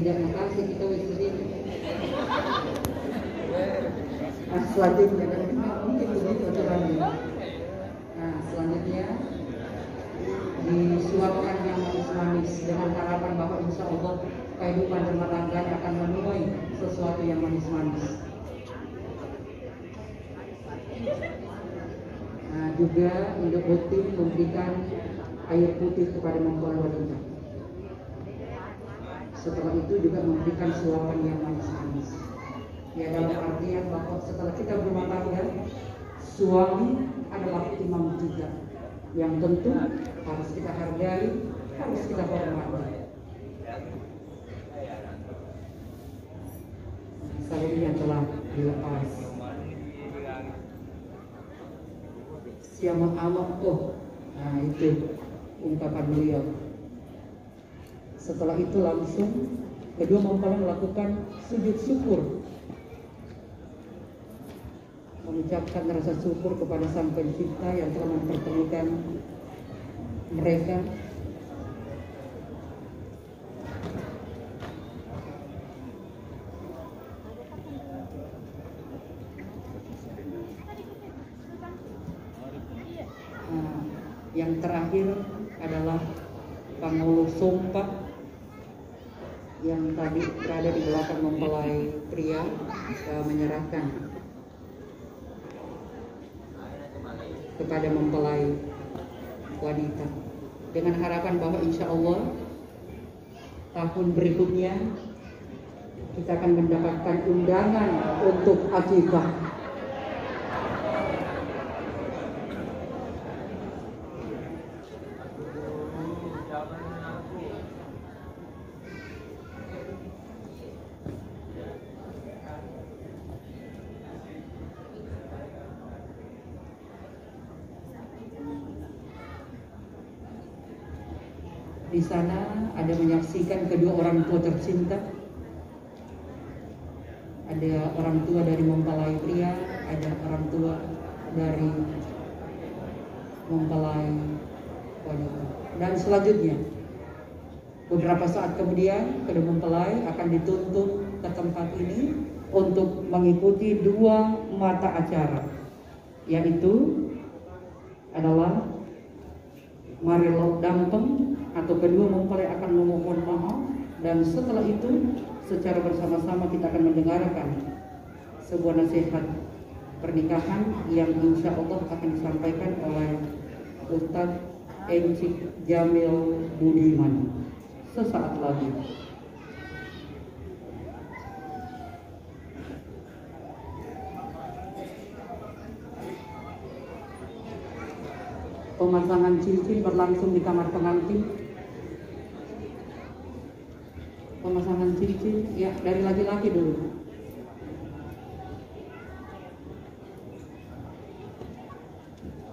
tidak makasih kita wis sini. Selanjutnya mungkin begitu caranya. Nah, selanjutnya disuapkan yang manis-manis dengan harapan bahwa insya Allah kehidupan rumah tangganya akan menuai sesuatu yang manis-manis. Nah, juga untuk rutin memberikan air putih kepada mempelai wanita. Setelah itu juga memberikan suapan yang manis-manis. Ya, dalam artian bahwa setelah kita berumah tangga, suami adalah imam kita yang tentu harus kita hargai, harus kita hormati. Sarung yang telah dilepas. Siapa amak nah itu ungkapan beliau. Setelah itu langsung kedua mempelai melakukan sujud syukur, mengucapkan rasa syukur kepada Sang Pencipta yang telah mempertemukan mereka. Yang terakhir adalah pangulu sumpah yang tadi berada di belakang mempelai pria menyerahkan kepada mempelai wanita dengan harapan bahwa insya Allah tahun berikutnya kita akan mendapatkan undangan untuk akikah. Di sana ada menyaksikan kedua orang tua tercinta, ada orang tua dari mempelai pria, ada orang tua dari mempelai wanita. Dan selanjutnya, beberapa saat kemudian kedua mempelai akan dituntut ke tempat ini untuk mengikuti dua mata acara, yaitu adalah Marilok Dampeng atau kedua mempelai akan memohon maaf, dan setelah itu secara bersama-sama kita akan mendengarkan sebuah nasihat pernikahan yang insya Allah akan disampaikan oleh Ustadz Encik Jamil Budiman sesaat lagi. Pemasangan cincin berlangsung di kamar pengantin. Pemasangan cincin ya dari laki-laki dulu.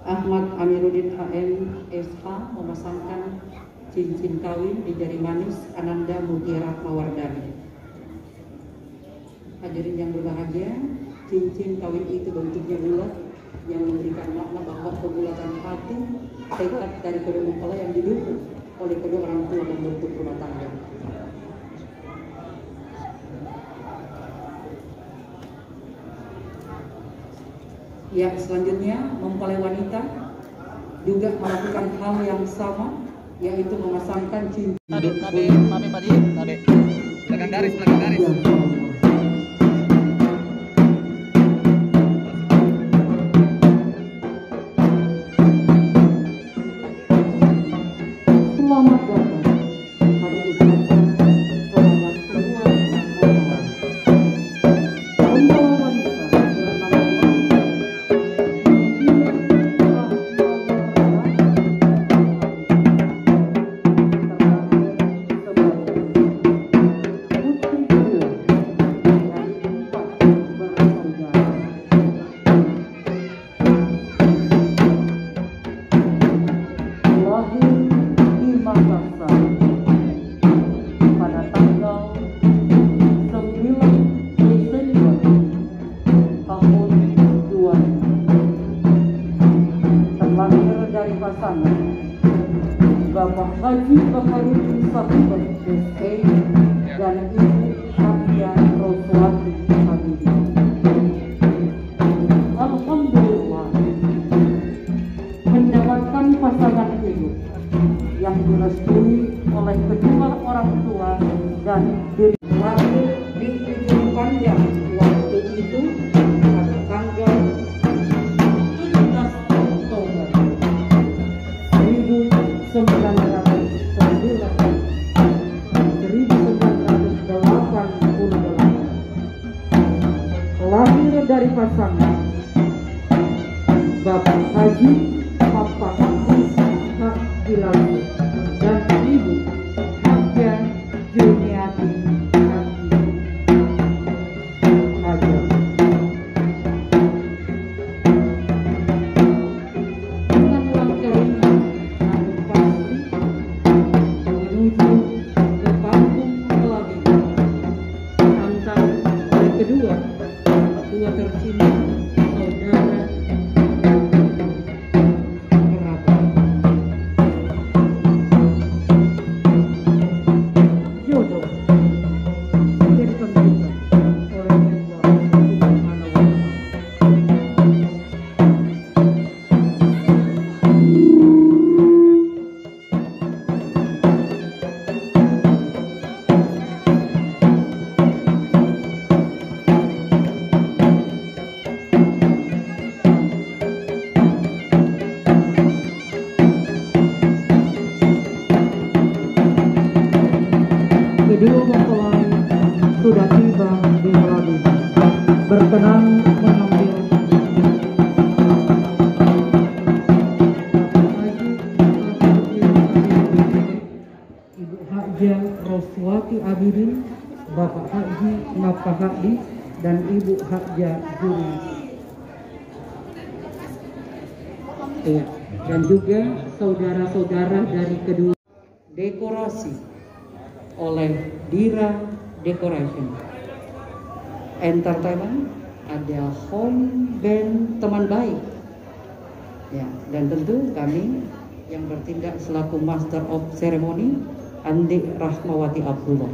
Ahmad Amiruddin HM SH memasangkan cincin kawin di jari manis Ananda Mutiara Mawardani. Hadirin yang berbahagia, cincin kawin itu bentuknya bulat yang memberikan makna bahwa kebulatan hati tekad dari kedua mempelai yang didukung oleh kedua orang tua membentuk rumah tangga. Ya, selanjutnya mempelai wanita juga melakukan hal yang sama, yaitu memasangkan cincin. Tadi, belakang garis. Selamat datang. Kami ucapkan selamat semua mempelai wanita bernama pada tanggal 9 Desember tahun 2000, terlahir dari pasangan Bapak Haji Baharudin Sahibat SE dan Ibu Hapja Roswati Habibie. Alhamdulillah mendapatkan pasangan hidup yang direstui oleh kedua orang tua dan diri. Lahir di ujung panjang waktu itu pada tanggal 17 Oktober 1988. Lahir dari pasangan Bapak Haji Bapak Hak Gilalu dan Ibu Hapja Juniati Hajar. Dengan langkah ringan namun pasti menuju ke kampung Kelabingan, antar kedua tua tercinta, saudara kerabat. Jodoh sudah ditentukan oleh Allah Subhanahu wa Ta'ala. Kedua mempelai sudah tiba di Kelabingan, berkenan mengambil Ibu Hapja Roswati Habibie, Bapak Haji Nafah Hadi, dan Ibu Hapja Juniati. Ya, dan juga saudara-saudara dari kedua. Dekorasi oleh Dira Decoration Entertainment, ada home band teman baik ya, dan tentu kami yang bertindak selaku Master of Ceremony Andi Rahmawati Abdullah.